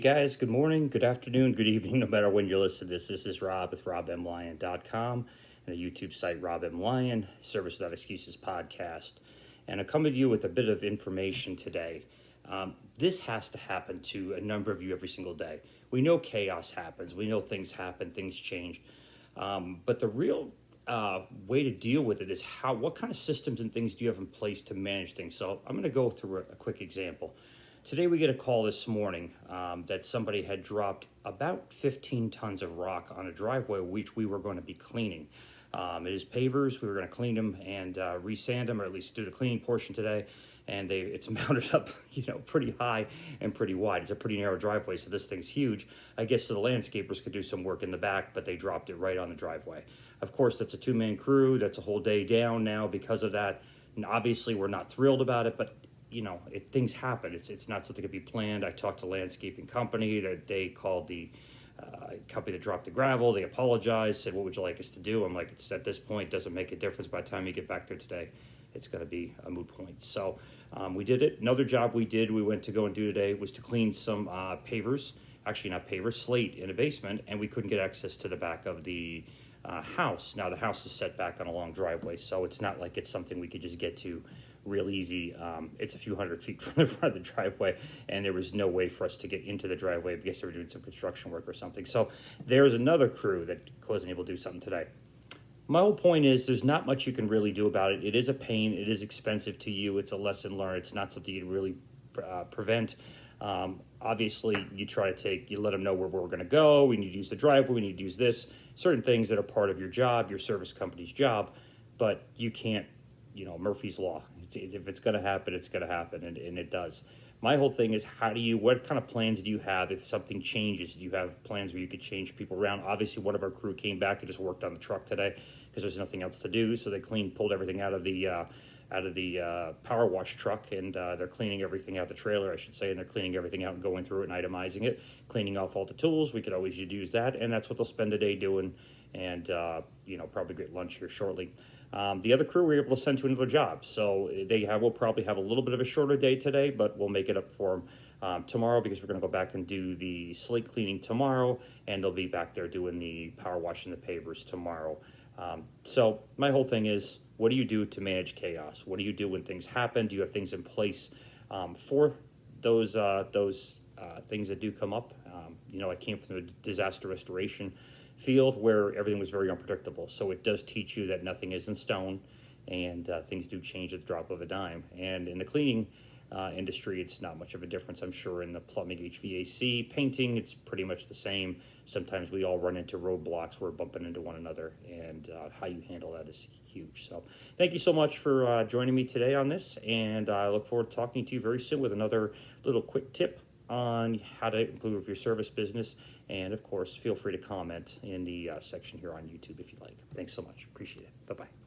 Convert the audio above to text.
Guys, good morning, good afternoon, good evening, no matter when you listen to this. This is Rob with RobMLion.com and a YouTube site, Rob M. Lion, Service Without Excuses podcast. And I come to you with a bit of information today. This has to happen to a number of you every single day. We know chaos happens. We know things happen, things change. But the real way to deal with it is what kind of systems and things do you have in place to manage things? So I'm going to go through a quick example. Today we get a call this morning that somebody had dropped about 15 tons of rock on a driveway which we were going to be cleaning. It is pavers. We were going to clean them and resand them, or at least do the cleaning portion today. And it's mounted up, pretty high and pretty wide. It's a pretty narrow driveway, so this thing's huge. I guess the landscapers could do some work in the back, but they dropped it right on the driveway. Of course, that's a two-man crew. That's a whole day down now because of that. And obviously, we're not thrilled about it, but things happen. It's not something that can be planned. I talked to the landscaping company. That they called the company that dropped the gravel. They apologized, said, "What would you like us to do?" I'm like, "It's at this point, doesn't make a difference. By the time you get back there today, it's going to be a moot point." So we did it. Another job we went to go and do today was to clean some pavers. Actually, not pavers, slate in a basement, and we couldn't get access to the back of the house. Now the house is set back on a long driveway, so it's not like it's something we could just get to real easy. It's a few hundred feet from the front of the driveway, and there was no way for us to get into the driveway. I guess they were doing some construction work or something. So there's another crew that wasn't able to do something today. My whole point is there's not much you can really do about it. It is a pain. It is expensive to you. It's a lesson learned. It's not something you can really prevent. Obviously, you let them know where we're going to go. We need to use the driveway. We need to use this. Certain things that are part of your job, your service company's job, but you can't, Murphy's Law. If it's going to happen, it's going to happen, and it does. My whole thing is what kind of plans do you have if something changes? Do you have plans where you could change people around? Obviously, one of our crew came back and just worked on the truck today because there's nothing else to do. So they pulled everything out of the power wash truck, and they're cleaning everything out, the trailer, I should say, and they're cleaning everything out and going through it and itemizing it, cleaning off all the tools. We could always use that, and that's what they'll spend the day doing, and probably get lunch here shortly. The other crew we were able to send to another job, so we'll probably have a little bit of a shorter day today, but we'll make it up for them tomorrow, because we're going to go back and do the slate cleaning tomorrow, and they'll be back there doing the power wash and the pavers tomorrow. So my whole thing is, what do you do to manage chaos? What do you do when things happen? Do you have things in place for those things that do come up? I came from the disaster restoration field where everything was very unpredictable. So it does teach you that nothing is in stone, and things do change at the drop of a dime. And in the cleaning industry, it's not much of a difference. I'm sure in the plumbing, HVAC, painting, it's pretty much the same. Sometimes we all run into roadblocks. We're bumping into one another, and how you handle that is huge. So thank you so much for joining me today on this, and I look forward to talking to you very soon with another little quick tip on how to improve your service business. And of course, feel free to comment in the section here on YouTube if you like. Thanks so much. Appreciate it. Bye-bye.